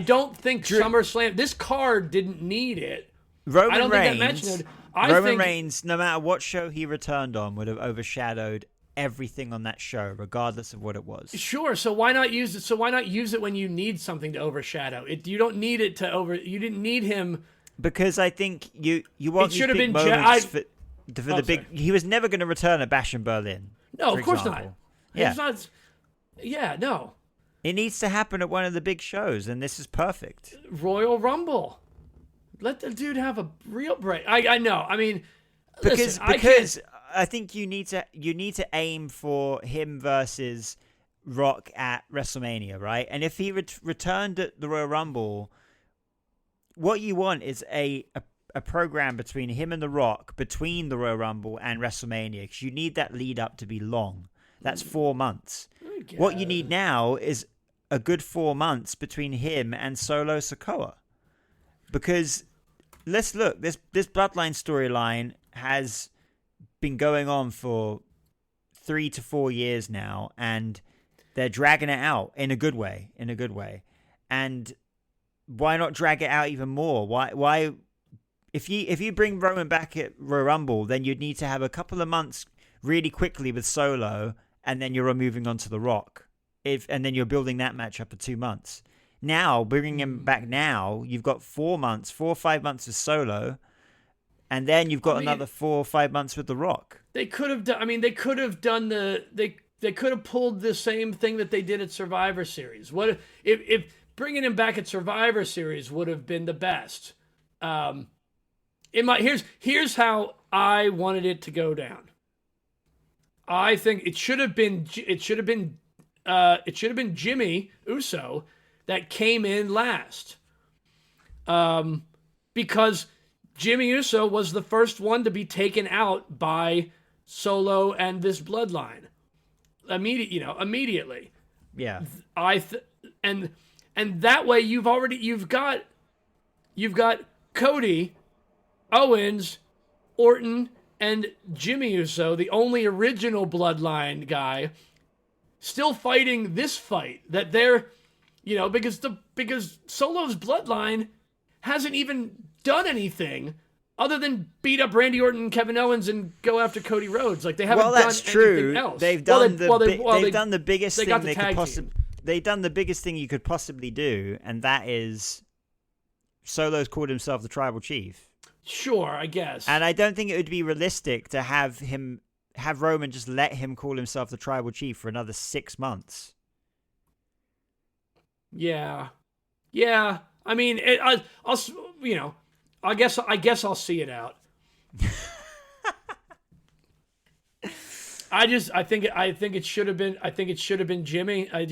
don't think SummerSlam. This card didn't need it. Roman Reigns, no matter what show he returned on, would have overshadowed everything on that show, regardless of what it was. Sure. So why not use it? So why not use it when you need something to overshadow it? You don't need it to over. You didn't need him. Because I think you want it should have been moments for the big. He was never going to return at Bash in Berlin. No, of course not. Yeah. It's not. Yeah, no. It needs to happen at one of the big shows, and this is perfect. Royal Rumble. Let the dude have a real break. I know. I mean, because I think you need to aim for him versus Rock at WrestleMania, right? And if he returned at the Royal Rumble, what you want is a program between him and The Rock between the Royal Rumble and WrestleMania, because you need that lead up to be long. That's 4 months. What you need now is a good 4 months between him and Solo Sikoa. Because let's look, this Bloodline storyline has been going on for 3 to 4 years now, and they're dragging it out in a good way. And why not drag it out even more? Why if you bring Roman back at Royal Rumble, then you'd need to have a couple of months really quickly with Solo, and then you're moving on to The Rock. And then you're building that match up to 2 months. Now, bringing him back now, you've got 4 months, 4 or 5 months with Solo, and then you've got another 4 or 5 months with The Rock. They could have done. I mean, they could have done they could have pulled the same thing that they did at Survivor Series. What if bringing him back at Survivor Series would have been the best? Here's how I wanted it to go down. I think it should have been Jimmy Uso that came in last, because Jimmy Uso was the first one to be taken out by Solo and this bloodline. Immediately. Yeah. And And that way you've got Cody, Owens, Orton, and Jimmy Uso, the only original Bloodline guy, still fighting this fight that they're, because Solo's Bloodline hasn't even done anything other than beat up Randy Orton and Kevin Owens and go after Cody Rhodes. Like, they haven't done anything else. They've done the biggest thing they could possibly. They've done the biggest thing you could possibly do, and that is Solo's called himself the Tribal Chief. Sure, I guess. And I don't think it would be realistic to have Roman just let him call himself the Tribal Chief for another 6 months. Yeah. I mean, I guess I'll see it out. I think it should have been Jimmy. I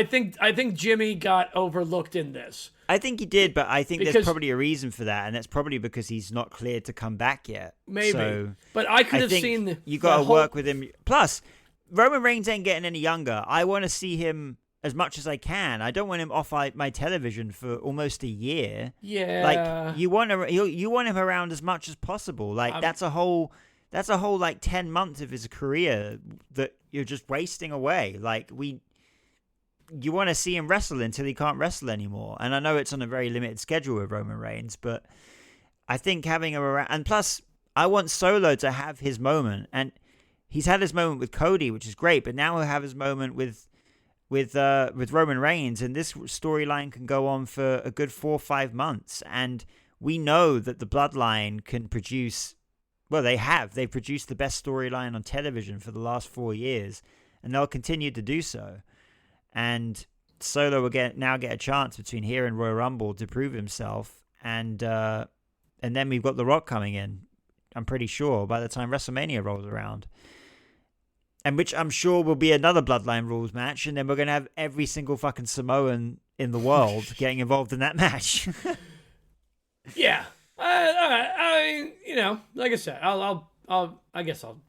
think Jimmy got overlooked in this. I think he did, but I think there's probably a reason for that, and that's probably because he's not cleared to come back yet. Maybe. So but I could have seen you got to work with him. Plus, Roman Reigns ain't getting any younger. I want to see him as much as I can. I don't want him off my television for almost a year. Yeah. Like, you want him around as much as possible. Like, that's a whole like 10 months of his career that you're just wasting away. Like, you want to see him wrestle until he can't wrestle anymore. And I know it's on a very limited schedule with Roman Reigns, but I think having him around, and plus I want Solo to have his moment, and he's had his moment with Cody, which is great, but now he'll have his moment with Roman Reigns, and this storyline can go on for a good 4 or 5 months. And we know that the Bloodline can produce, well, they've produced the best storyline on television for the last 4 years, and they'll continue to do so. And Solo will now get a chance between here and Royal Rumble to prove himself, and then we've got The Rock coming in, I'm pretty sure, by the time WrestleMania rolls around. And which I'm sure will be another Bloodline Rules match, and then we're going to have every single fucking Samoan in the world getting involved in that match. Yeah. I mean, like I said, I guess I'll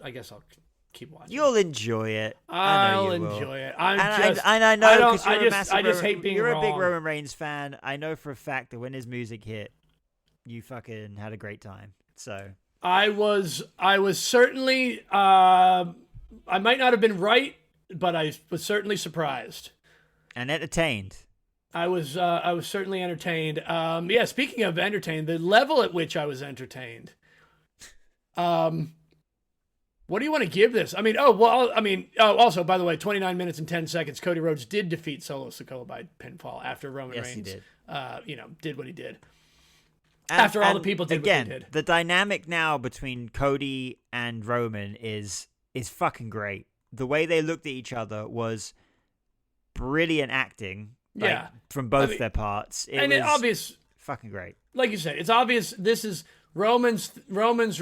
keep watching. You'll enjoy it. I'll enjoy it. I know because I just hate being You're wrong. a big Roman Reigns fan. I know for a fact that when his music hit, you fucking had a great time. So I was certainly. I might not have been right, but I was certainly surprised and entertained. I was certainly entertained. Yeah. Speaking of entertained, the level at which I was entertained. What do you want to give this? I mean, also, by the way, 29 minutes and 10 seconds, Cody Rhodes did defeat Solo Sikoa by pinfall after Roman Reigns. He did. Did what he did. After all the people did what they did. The dynamic now between Cody and Roman is fucking great. The way they looked at each other was brilliant acting. From both their parts. It's obvious. Fucking great. Like you said, it's obvious this is Roman's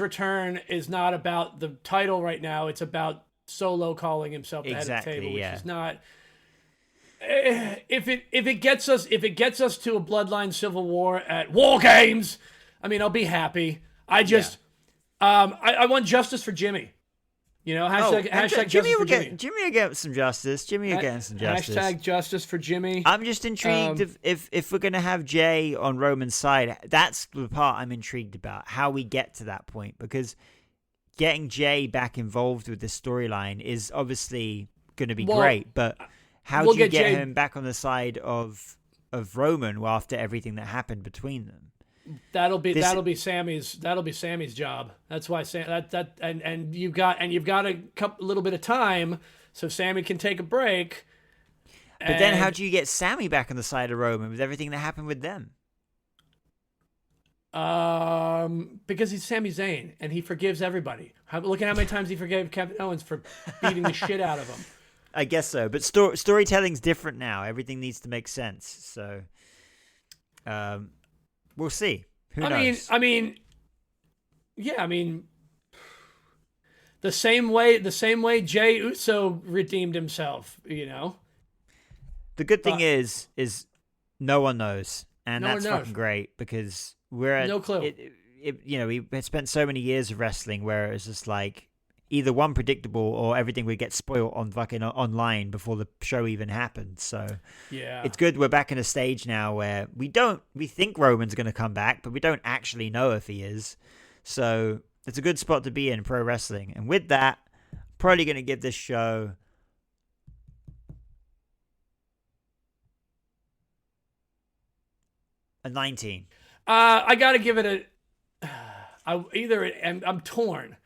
return is not about the title right now. It's about Solo calling himself the head of the table, which is not. If it gets us to a Bloodline Civil War at War Games, I mean, I'll be happy. I want justice for Jimmy. Hashtag Jimmy justice for Jimmy. Jimmy will get some justice. Jimmy will get some justice. Hashtag justice for Jimmy. I'm just intrigued if we're going to have Jay on Roman's side. That's the part I'm intrigued about, how we get to that point. Because getting Jay back involved with this storyline is obviously going to be great. But how do you get him back on the side of Roman after everything that happened between them? That'll be Sammy's job. That's why and you've got a little bit of time so Sammy can take a break. But then how do you get Sammy back on the side of Roman with everything that happened with them? Because he's Sami Zayn and he forgives everybody. Look at how many times he forgave Kevin Owens for beating the shit out of him. I guess so, but storytelling's different now. Everything needs to make sense. So, we'll see. Who knows? I mean, the same way Jey Uso redeemed himself. The good thing is no one knows, and that's fucking great because we're at no clue. We had spent so many years of wrestling where it's just like either one predictable or everything would get spoiled on fucking online before the show even happened. So yeah, it's good we're back in a stage now where we think Roman's going to come back, but we don't actually know if he is. So it's a good spot to be in pro wrestling. And with that, probably going to give this show a 19. I got to give it I'm torn.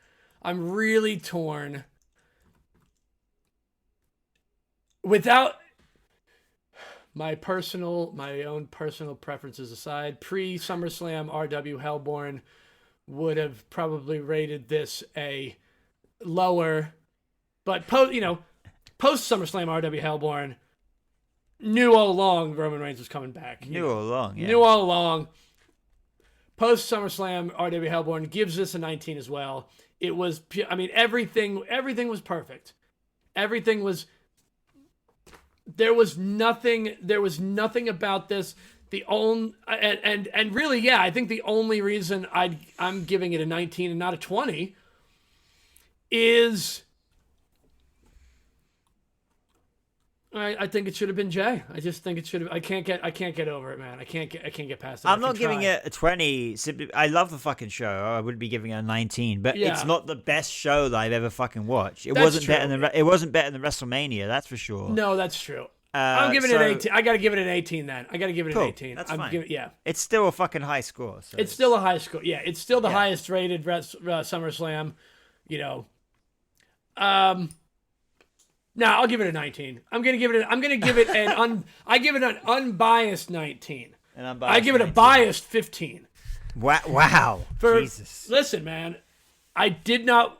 I'm really torn. Without my own personal preferences aside, pre-SummerSlam RW Hellborn would have probably rated this a lower, but post-SummerSlam RW Hellborn, knew all along Roman Reigns was coming back. Knew all along, yeah. Knew all along. Post SummerSlam, RW Hellborn gives this a 19 as well. It was, everything was perfect. Everything was. There was nothing about this. The only and really, yeah, I think the only reason I'm giving it a 19 and not a 20 is. I think it should have been Jay. I just think it should have. I can't get over it, man. I can't get past it. I'm not giving it a 20. Simply, I love the fucking show. I would be giving it a 19, but it's not the best show that I've ever fucking watched. It wasn't better than WrestleMania. That's for sure. No, that's true. I'm giving it an 18. I got to give it an 18 then. I got to give it an 18. That's fine. Yeah. It's still a fucking high score. So it's still a high score. Yeah, it's still the highest rated SummerSlam. No, I'll give it a 19. I give it an unbiased 19. I give it a biased 15. Wow. Jesus. Listen, man, I did not.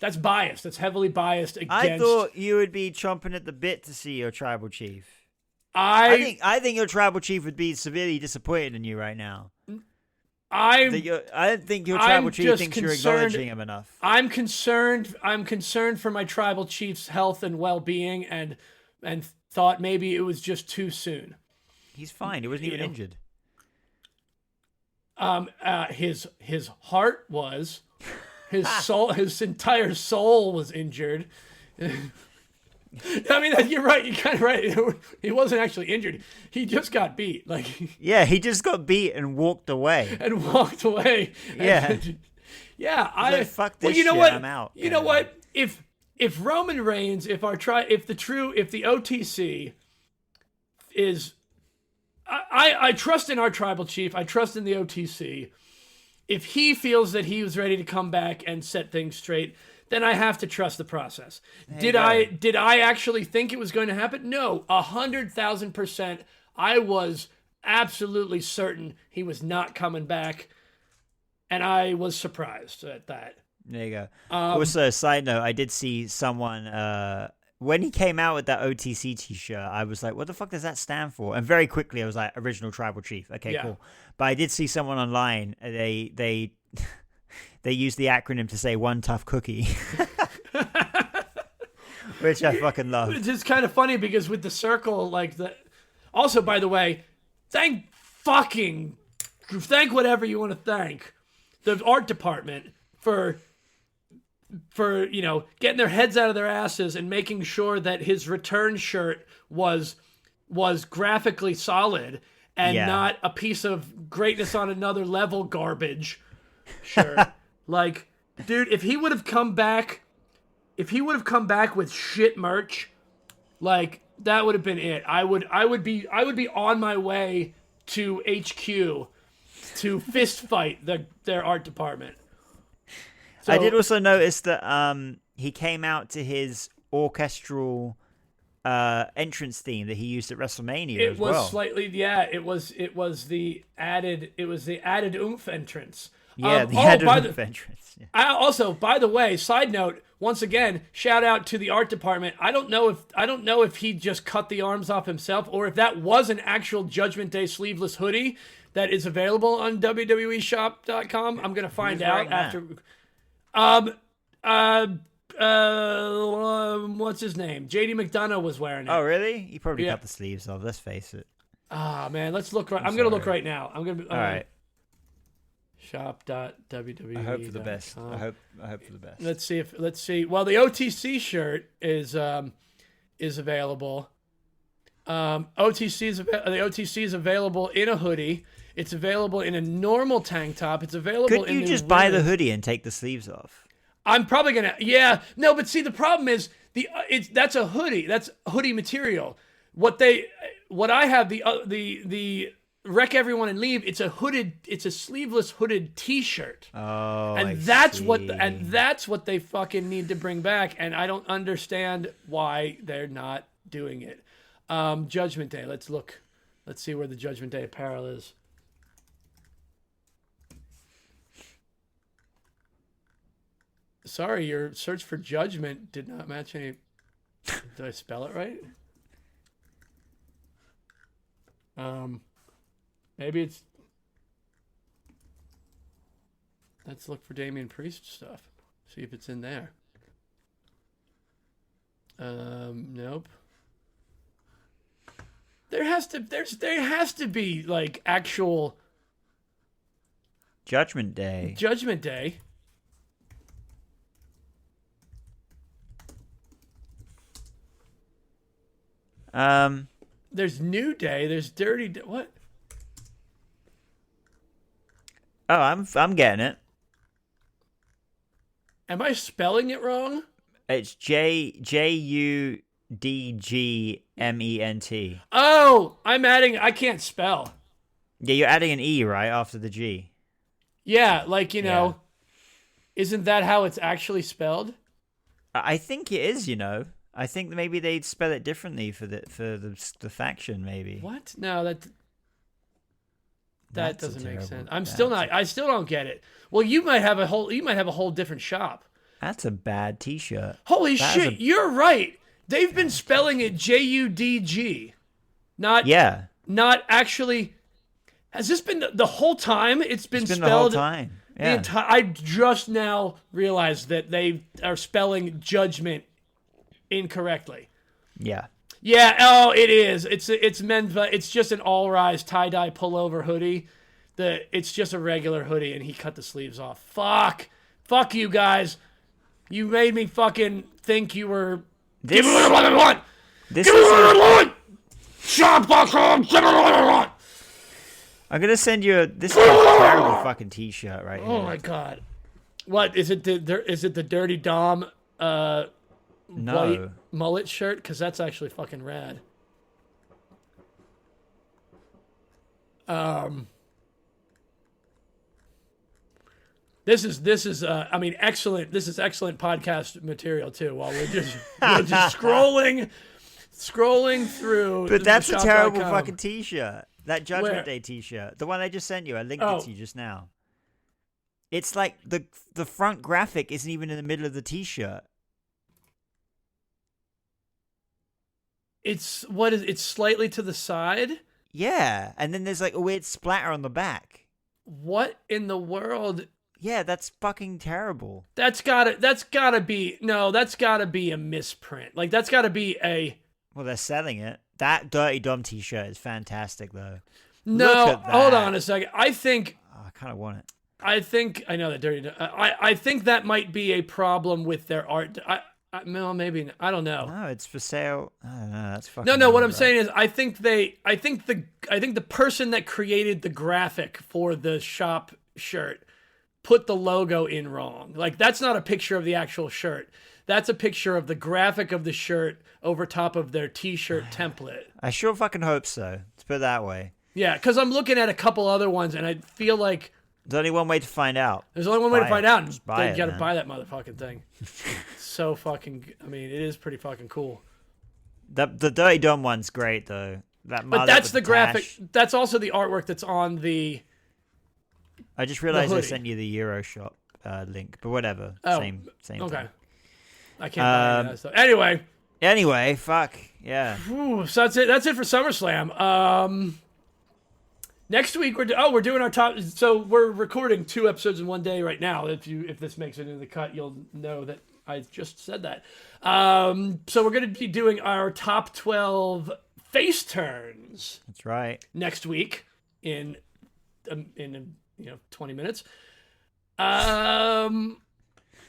That's biased. That's heavily biased against. I thought you would be chomping at the bit to see your tribal chief. I think your tribal chief would be severely disappointed in you right now. I don't think your tribal chief thinks you're acknowledging him enough. I'm concerned for my tribal chief's health and well-being, and thought maybe it was just too soon. He's fine. He wasn't even injured. His heart was, his soul, his entire soul was injured. I mean, you're right. You're kind of right. He wasn't actually injured. He just got beat. Yeah, he just got beat and walked away. Yeah. Yeah. Fuck this shit. I'm out. You know what? If Roman Reigns, if the OTC is, I trust in our tribal chief. I trust in the OTC. If he feels that he was ready to come back and set things straight, then I have to trust the process. Did I actually think it was going to happen? No, 100,000%. I was absolutely certain he was not coming back, and I was surprised at that. There you go. Also, a side note, I did see someone when he came out with that OTC t-shirt. I was like, "What the fuck does that stand for?" And very quickly, I was like, "Original Tribal Chief." Okay, cool. But I did see someone online. They used the acronym to say "One Tough Cookie," which I fucking love. It's just kind of funny because with the circle, Also, by the way, thank whatever you want to thank the art department for getting their heads out of their asses and making sure that his return shirt was graphically solid and not a piece of greatness on another level garbage. Sure. Dude, if he would have come back with shit merch, that would have been it. I would be on my way to HQ to fist fight their art department. So, I did also notice that he came out to his orchestral entrance theme that he used at WrestleMania as well. It was slightly, it was the added oomph entrance. Yeah, the added entrance. Yeah. Also, by the way, side note, once again, shout out to the art department. I don't know if he just cut the arms off himself or if that was an actual Judgment Day sleeveless hoodie that is available on WWEshop.com. I'm gonna find out after. What's his name? JD McDonough was wearing it. Oh, really? He probably cut the sleeves off. Let's face it. Man, let's look. I'm gonna look right now. All right. Shop.wwe.com. I hope for the best. I hope for the best. Let's see. Well, the OTC shirt is available. The OTC is available in a hoodie. It's available in a normal tank top. It's available. Could you just buy the hoodie and take the sleeves off? I'm probably gonna. Yeah. No, but see, the problem is that's a hoodie. That's hoodie material. What I have the Wreck Everyone and Leave. It's a sleeveless hooded T-shirt. Oh, and that's what they fucking need to bring back. And I don't understand why they're not doing it. Judgment Day. Let's look. Let's see where the Judgment Day apparel is. Sorry, your search for Judgment did not match any. Did I spell it right? Maybe it's. Let's look for Damian Priest stuff. See if it's in there. Nope. There has to be like actual Judgment Day. Judgment Day. There's New Day. There's Dirty Day. What? Oh, I'm getting it. Am I spelling it wrong? It's JUDGMENT. Oh, I can't spell. Yeah, you're adding an E right after the G. Yeah, like isn't that how it's actually spelled? I think it is. I think maybe they'd spell it differently for the faction. Maybe. What? No, that doesn't make sense. I still don't get it. Well, you might have a whole different shop. That's a bad T-shirt. Holy shit, you're right. They've been spelling it JUDG. Not actually. Has this been the whole time? It's been spelled the whole time. Yeah. I just now realized that they are spelling Judgment incorrectly. Yeah. Yeah. Oh, it is. It's meant. It's just an all-rise tie-dye pullover hoodie. It's just a regular hoodie, and he cut the sleeves off. Fuck you guys. You made me fucking think you were. Give me what I want. Give me what I want. Shop.com. Give me what I want. I'm gonna send you this is a terrible fucking T-shirt right here. Oh my god. What is it? Is it the Dirty Dom? White mullet shirt, because that's actually fucking rad. This is excellent. This is excellent podcast material too. While we're just scrolling through. But that's a terrible fucking T-shirt. That Judgment Day T-shirt, the one I just sent you. I linked it to you just now. It's like the front graphic isn't even in the middle of the T-shirt. It's slightly to the side? Yeah, and then there's like a weird splatter on the back. What in the world? Yeah, that's fucking terrible. That's gotta be a misprint. Like that's gotta be a. Well, they're selling it. That Dirty Dom T-shirt is fantastic though. No, hold on a second. I think. Oh, I kind of want it. I know that Dirty Dom. I think that might be a problem with their art. Well, maybe I don't know. No, it's for sale. I don't know. That's fucking. No. What I'm saying is, I think the person that created the graphic for the shop shirt put the logo in wrong. Like that's not a picture of the actual shirt. That's a picture of the graphic of the shirt over top of their T-shirt template. I sure fucking hope so. Let's put it that way. Yeah, because I'm looking at a couple other ones, and I feel like there's only one way to find out. There's only one way to find out. And you got to buy that motherfucking thing. So fucking. I mean, it is pretty fucking cool. The Dirty Dom one's great though. But that's the graphic. That's also the artwork that's on the. I just realized I sent you the Euroshop link, but whatever. Oh, same okay. thing. I can't buy that stuff. Anyway, fuck yeah. Whew, so that's it for SummerSlam. Next week we're doing our top. So we're recording 2 episodes in one day right now. If this makes it into the cut, you'll know that I just said that. So we're going to be doing our top 12 face turns. That's right. Next week in 20 minutes.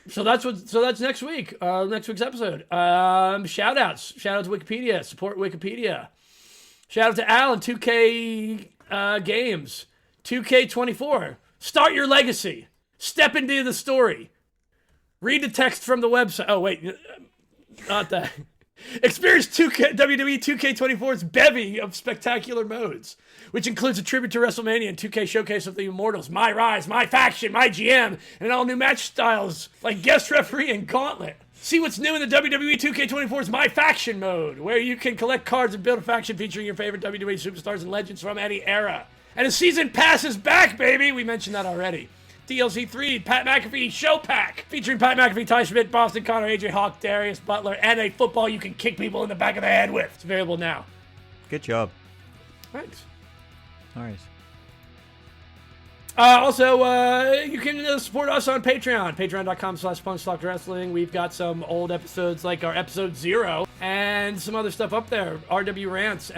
So that's next week. Next week's episode. Shout outs to Wikipedia. Support Wikipedia. Shout out to Al and 2K Games. 2K24. Start your legacy. Step into the story. Read the text from the website. Oh wait, not that. Experience WWE 2K24's bevy of spectacular modes, which includes a tribute to WrestleMania and 2K Showcase of the Immortals, My Rise, My Faction, My GM, and all new match styles like Guest Referee and Gauntlet. See what's new in the WWE 2K24's My Faction mode, where you can collect cards and build a faction featuring your favorite WWE superstars and legends from any era. And a season pass is back, baby! We mentioned that already. DLC 3, Pat McAfee Show Pack, featuring Pat McAfee, Ty Schmidt, Boston Connor, AJ Hawk, Darius Butler, and a football you can kick people in the back of the head with. It's available now. Good job. Thanks. Nice. Also, you can support us on Patreon, patreon.com/punchtalkwrestling. We've got some old episodes like our episode 0 and some other stuff up there. RW Rants,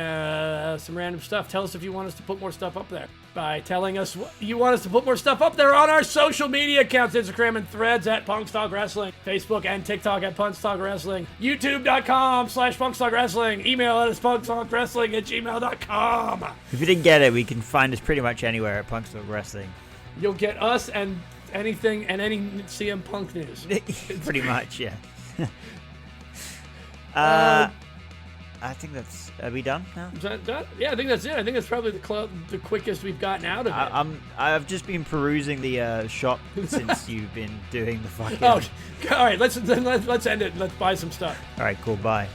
some random stuff. Tell us if you want us to put more stuff up there by telling us you want us to put more stuff up there on our social media accounts, Instagram and Threads at Punks Talk Wrestling, Facebook and TikTok at Punks Talk Wrestling, youtube.com/Punks Talk Wrestling, email us punkstalkwrestling@gmail.com. If you didn't get it, we can find us pretty much anywhere at Punks Talk Wrestling. You'll get us and anything and any CM Punk news. Pretty much, yeah. I think that's... Are we done now? Is that done? Yeah, I think that's it. I think that's probably the quickest we've gotten out of it. I've just been perusing the shop since you've been doing the fucking... Oh, all right. Let's end it and let's buy some stuff. All right, cool. Bye.